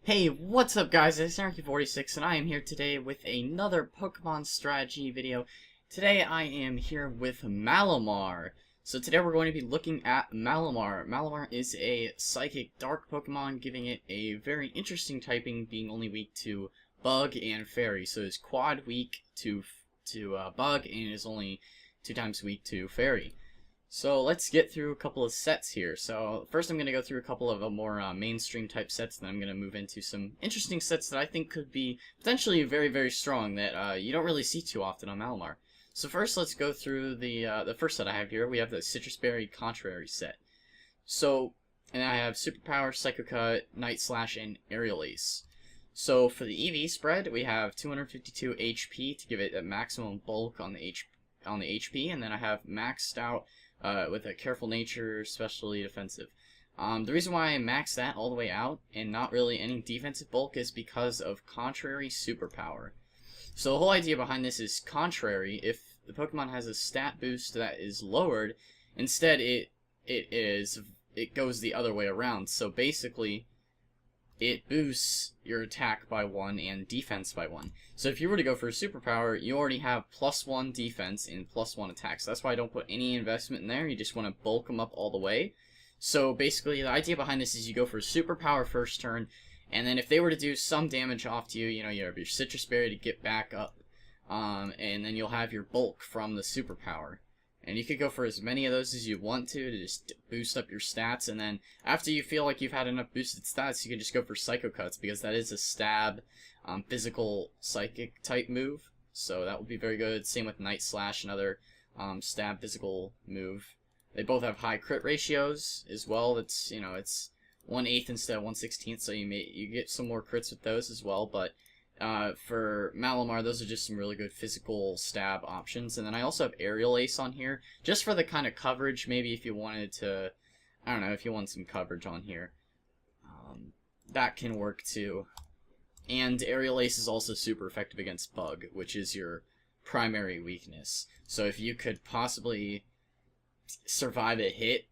Hey, what's up guys, it's Anarchy46 and I am here today with another Pokemon strategy video. Today I am here with Malamar. So today we're going to be looking at Malamar. Malamar is a Psychic Dark Pokemon, giving it a very interesting typing, being only weak to Bug and Fairy. So it's quad weak to Bug and is only 2 times weak to Fairy. So let's get through a couple of sets here. So first I'm going to go through a couple of more mainstream type sets, then I'm going to move into some interesting sets that I think could be potentially very, very strong that you don't really see too often on Malamar. So first let's go through the first set I have here. We have the Citrus Berry Contrary set. So, and I have Superpower, Psycho Cut, Night Slash, and Aerial Ace. So for the EV spread, we have 252 HP to give it a maximum bulk on the HP, and then I have maxed out with a Careful Nature, especially defensive. The reason why I maxed that all the way out and not really any defensive bulk is because of Contrary Superpower. So the whole idea behind this is Contrary, if the Pokemon has a stat boost that is lowered, instead it goes the other way around. So basically, it boosts your attack by 1 and defense by 1. So if you were to go for a superpower, you already have +1 defense and +1 attack. So that's why I don't put any investment in there. You just want to bulk them up all the way. So basically, the idea behind this is you go for a superpower first turn, and then if they were to do some damage off to you, you have your Citrus Berry to get back up, and then you'll have your bulk from the superpower. And you could go for as many of those as you want to just boost up your stats, and then after you feel like you've had enough boosted stats, you can just go for Psycho Cuts, because that is a stab, physical psychic type move, so that would be very good. Same with Night Slash, another stab physical move. They both have high crit ratios as well. It's it's 1/8 instead of 1/16, so you get some more crits with those as well, but for Malamar, those are just some really good physical stab options. And then I also have Aerial Ace on here, just for the kind of coverage, maybe if you wanted to, I don't know, if you want some coverage on here. That can work too. And Aerial Ace is also super effective against Bug, which is your primary weakness. So if you could possibly survive a hit,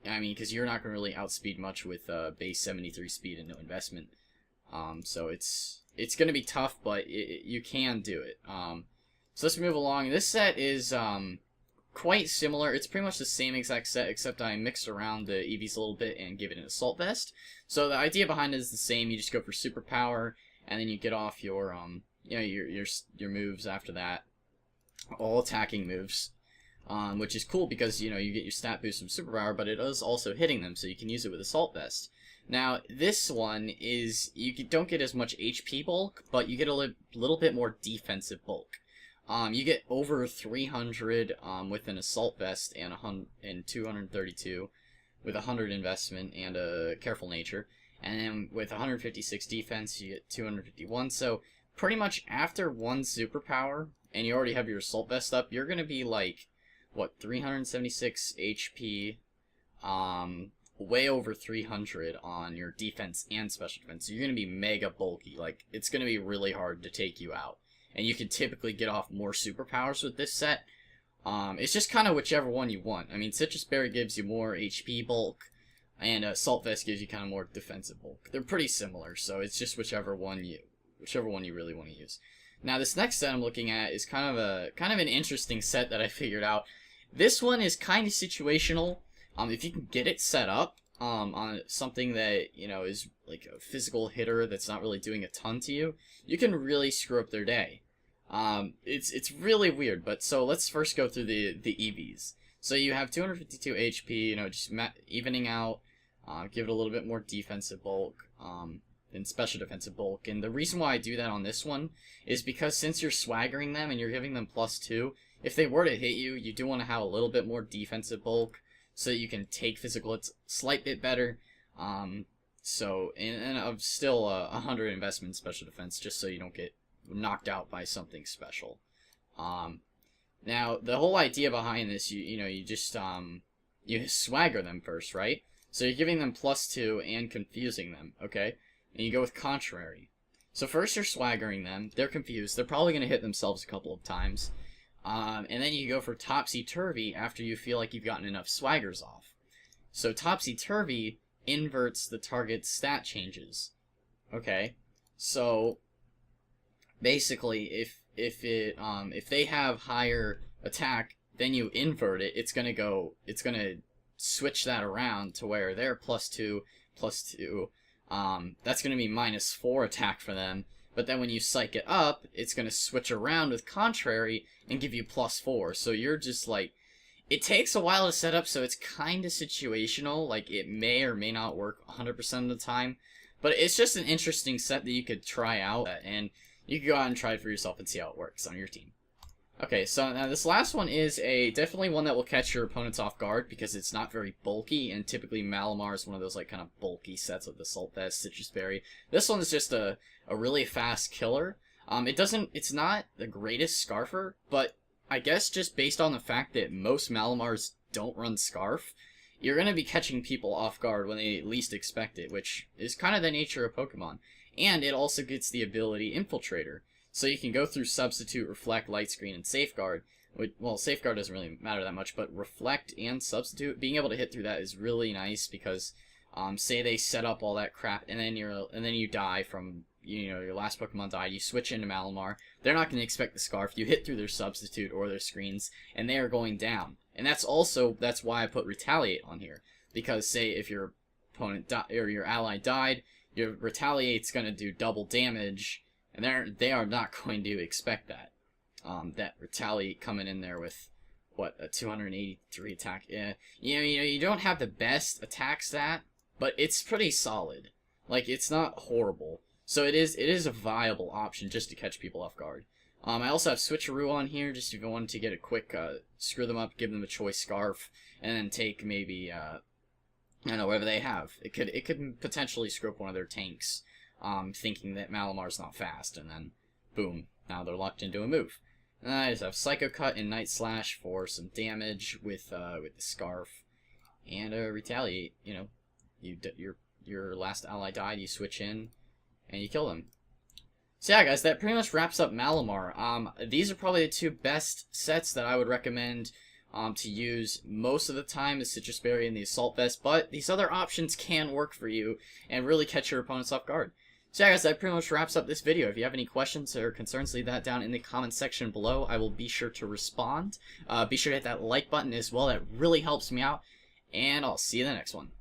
I mean, because you're not going to really outspeed much with base 73 speed and no investment. So it's going to be tough, but you can do it. So let's move along. This set is quite similar. It's pretty much the same exact set, except I mixed around the EVs a little bit and give it an Assault Vest. So the idea behind it is the same. You just go for Superpower, and then you get off your your moves after that, all attacking moves. Which is cool because you get your stat boost from Superpower, but it is also hitting them, so you can use it with Assault Vest. Now, this one is, you don't get as much HP bulk, but you get a little bit more defensive bulk. You get over 300 with an Assault Vest and 232 with 100 investment and a Careful Nature. And then with 156 defense, you get 251. So pretty much after one Superpower, and you already have your Assault Vest up, you're going to be like, what, 376 HP, way over 300 on your defense and special defense. So you're going to be mega bulky. Like, it's going to be really hard to take you out. And you can typically get off more superpowers with this set. It's just kind of whichever one you want. I mean, Citrus Berry gives you more HP bulk, and Assault Vest gives you kind of more defensive bulk. They're pretty similar, so it's just whichever one you really want to use. Now, this next set I'm looking at is kind of an interesting set that I figured out. This one is kind of situational. If you can get it set up on something that is like a physical hitter that's not really doing a ton to you, you can really screw up their day. It's really weird. But so let's first go through the EVs. So you have 252 HP. Just evening out. Give it a little bit more defensive bulk. And special defensive bulk. And the reason why I do that on this one is because since you're swaggering them and you're giving them +2, if they were to hit you, you do want to have a little bit more defensive bulk so that you can take physical hits a slight bit better. So, and of still 100 investment special defense just so you don't get knocked out by something special. Now, the whole idea behind this, you just, you swagger them first, right? So you're giving them +2 and confusing them, okay? And you go with Contrary. So first you're swaggering them, they're confused, they're probably going to hit themselves a couple of times. And then you go for Topsy-Turvy after you feel like you've gotten enough swaggers off. So Topsy-Turvy inverts the target's stat changes. Okay, so basically, if they have higher attack, then you invert it. It's gonna switch that around to where they're +2, +2. That's gonna be -4 attack for them. But then when you psych it up, it's gonna switch around with contrary and give you +4. So you're just like, it takes a while to set up, so it's kind of situational. Like, it may or may not work 100% of the time. But it's just an interesting set that you could try out, and you can go out and try it for yourself and see how it works on your team. Okay, so now this last one is definitely one that will catch your opponents off guard because it's not very bulky, and typically Malamar is one of those like kind of bulky sets with the Salt Vest, Citrus Berry. This one is just a really fast killer. It's not the greatest Scarfer, but I guess just based on the fact that most Malamars don't run Scarf, you're going to be catching people off guard when they least expect it, which is kind of the nature of Pokemon. And it also gets the ability Infiltrator. So you can go through Substitute, Reflect, Light Screen, and Safeguard. Well, Safeguard doesn't really matter that much, but Reflect and Substitute, being able to hit through that is really nice because, say they set up all that crap and then you die from, your last Pokemon died, you switch into Malamar, they're not going to expect the Scarf, you hit through their Substitute or their screens, and they are going down. And that's why I put Retaliate on here, because say if your opponent or your ally died, your Retaliate's going to do double damage. And they are not going to expect that. That Retaliate coming in there with, what, a 283 attack. Yeah, you don't have the best attack stat, but it's pretty solid. Like, it's not horrible. So it is a viable option just to catch people off guard. I also have Switcheroo on here, just if you wanted to get a quick, screw them up, give them a choice Scarf, and then take maybe, I don't know, whatever they have. It could potentially screw up one of their tanks. Thinking that Malamar's not fast, and then, boom, now they're locked into a move. And then I just have Psycho Cut and Night Slash for some damage with the Scarf, and Retaliate. Your last ally died, you switch in, and you kill them. So yeah, guys, that pretty much wraps up Malamar. These are probably the two best sets that I would recommend to use most of the time, the Citrus Berry and the Assault Vest, but these other options can work for you and really catch your opponents off guard. So yeah, guys, that pretty much wraps up this video. If you have any questions or concerns, leave that down in the comments section below. I will be sure to respond. Be sure to hit that like button as well. That really helps me out. And I'll see you in the next one.